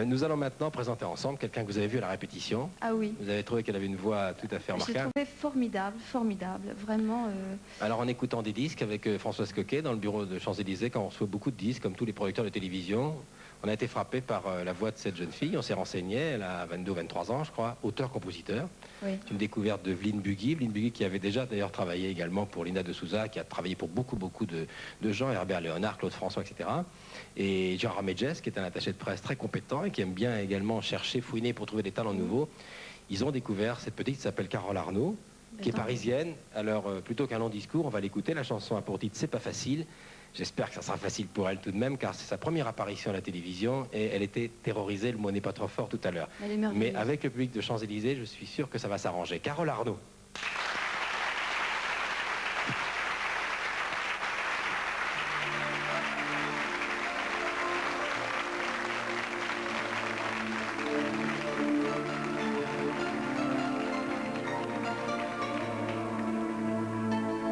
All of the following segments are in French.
Nous allons maintenant présenter ensemble quelqu'un que vous avez vu à la répétition. Ah oui. Vous avez trouvé qu'elle avait une voix tout à fait Je l'ai remarquable. trouvé formidable, formidable, vraiment. Alors en écoutant des disques avec Françoise Coquet dans le bureau de Champs-Élysées, quand on reçoit beaucoup de disques, comme tous les producteurs de télévision, on a été frappé par la voix de cette jeune fille. On s'est renseigné, elle a 22 ou 23 ans je crois, auteur-compositeur. Oui. C'est une découverte de Vline Bugui qui avait déjà d'ailleurs travaillé également pour Lina de Souza, qui a travaillé pour beaucoup de gens, Herbert Léonard, Claude François, etc. Et Jean Rameges, qui est un attaché de presse très compétent et qui aime bien également chercher, fouiner pour trouver des talents nouveaux. Ils ont découvert cette petite qui s'appelle Carole Arnaud, qui est parisienne. Alors plutôt qu'un long discours, on va l'écouter. La chanson a pour titre C'est pas facile. J'espère que ça sera facile pour elle tout de même, car c'est sa première apparition à la télévision et elle était terrorisée, le mot n'est pas trop fort tout à l'heure. Mais avec le public de Champs-Élysées, je suis sûr que ça va s'arranger. Carole Arnaud.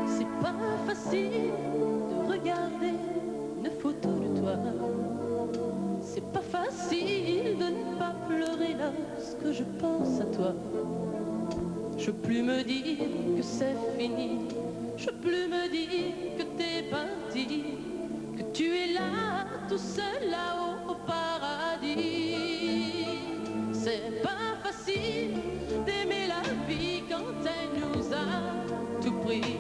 C'est pas facile de regarder une photo de toi. C'est pas facile de ne pas pleurer lorsque je pense à toi. Je peux plus me dire que c'est fini. Je peux plus me dire que t'es parti, que tu es là, tout seul là-haut au paradis. C'est pas facile d'aimer la vie quand elle nous a tout pris,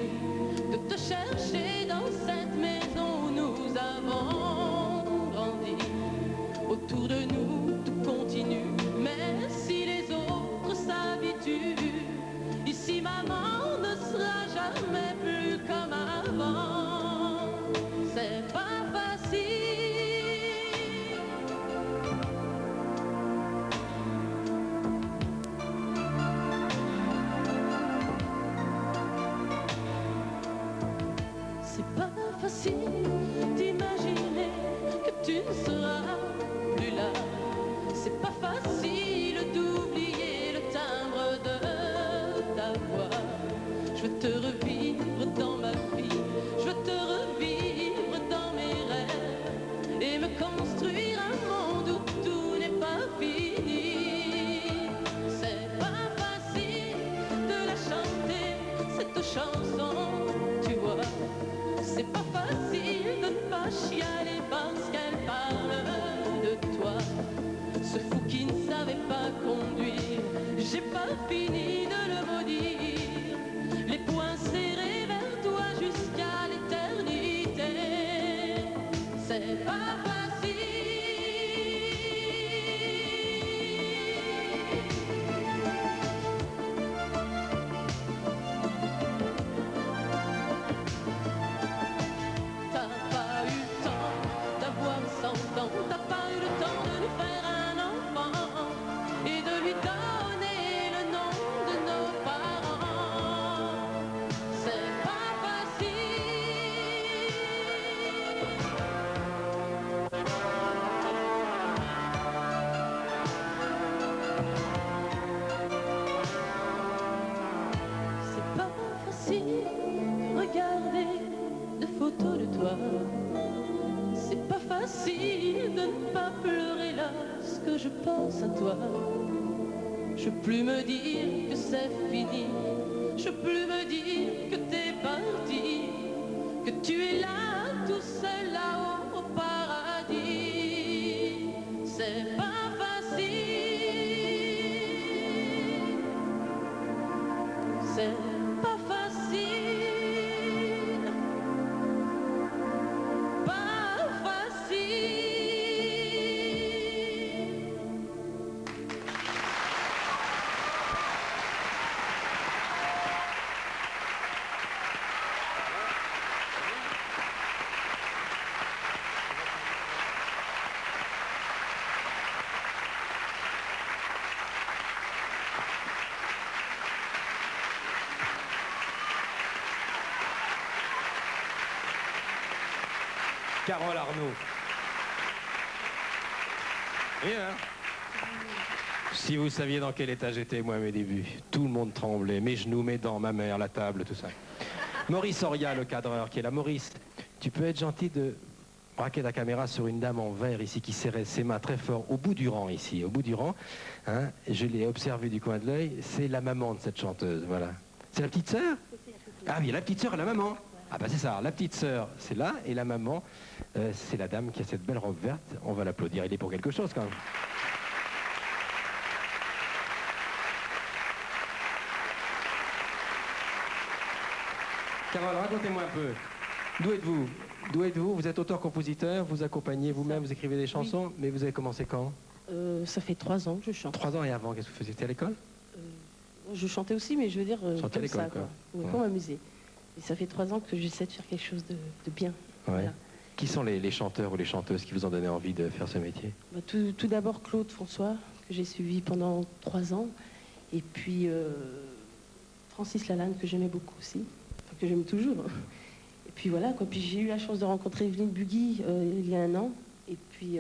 de te chercher dans cette maison où nous avons grandi. Autour de nous tout continue, mais si les autres s'habituent, ici maman ne sera jamais plus comme avant. C'est pas facile. C'est pas facile d'imaginer que tu ne seras plus là. C'est pas facile d'oublier le timbre de ta voix. Je veux te revivre dans ma vie, je veux te revivre dans mes rêves et me construire un monde où tout n'est pas fini. C'est pas facile de la chanter, cette chanson, tu vois. C'est pas facile de ne pas chialer parce qu'elle parle de toi. Ce fou qui ne savait pas conduire, j'ai pas fini de le maudire. Les poings serrés vers toi jusqu'à l'éternité. C'est pas facile. T'as pas eu le temps d'avoir 100 ans, t'as pas eu le temps de nous faire un enfant et de lui donner le nom de nos parents. C'est pas facile. C'est pas facile, regarder de photos de toi. C'est pas facile de ne pas pleurer lorsque je pense à toi. Je peux plus me dire que c'est fini. Je peux plus me dire que t'es parti, que tu es là tout seul là-haut au paradis. C'est pas facile. C'est pas facile. Pas facile. Carole Arnaud. Bien, hein? Si vous saviez dans quel état j'étais, moi, à mes débuts. Tout le monde tremblait, mes genoux, mes dents, ma mère, la table, tout ça. Maurice Oria, le cadreur, qui est là. Maurice, tu peux être gentil de braquer la caméra sur une dame en vert ici qui serrait ses mains très fort au bout du rang ici, au bout du rang. Hein, je l'ai observé du coin de l'œil, c'est la maman de cette chanteuse, voilà. C'est la petite sœur? Ah oui, la petite sœur et la maman. Ah bah c'est ça, la petite sœur c'est là et la maman c'est la dame qui a cette belle robe verte. On va l'applaudir, il est pour quelque chose quand même. Carole, racontez-moi un peu. D'où êtes-vous? D'où êtes-vous? Vous êtes auteur-compositeur, vous accompagnez vous-même, vous écrivez des chansons, oui. Mais vous avez commencé quand? Ça fait 3 ans que je chante. 3 ans et avant, qu'est-ce que vous faisiez? C'était à l'école? Je chantais aussi, mais je veux dire, chantais à l'école, quoi. Ouais. Pour m'amuser. Et ça fait 3 ans que j'essaie de faire quelque chose de bien. Ouais. Voilà. Qui sont les chanteurs ou les chanteuses qui vous ont donné envie de faire ce métier? Bah, tout d'abord Claude François, que j'ai suivi pendant 3 ans. Et puis Francis Lalanne, que j'aimais beaucoup aussi. Enfin, que j'aime toujours. Et puis voilà, quoi. Puis j'ai eu la chance de rencontrer Evelyne Bugui il y a 1 an. Et puis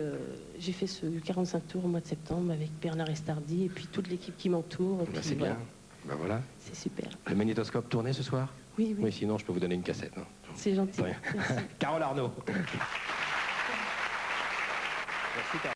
j'ai fait ce 45 tours au mois de septembre avec Bernard Estardi et puis toute l'équipe qui m'entoure. Bah, c'est voilà. bien. Bah voilà. C'est super. Le magnétoscope tournait ce soir? Oui, oui. Oui, sinon je peux vous donner une cassette. Hein. C'est gentil. Rien. Merci. Carole Arnaud. Merci, Carole.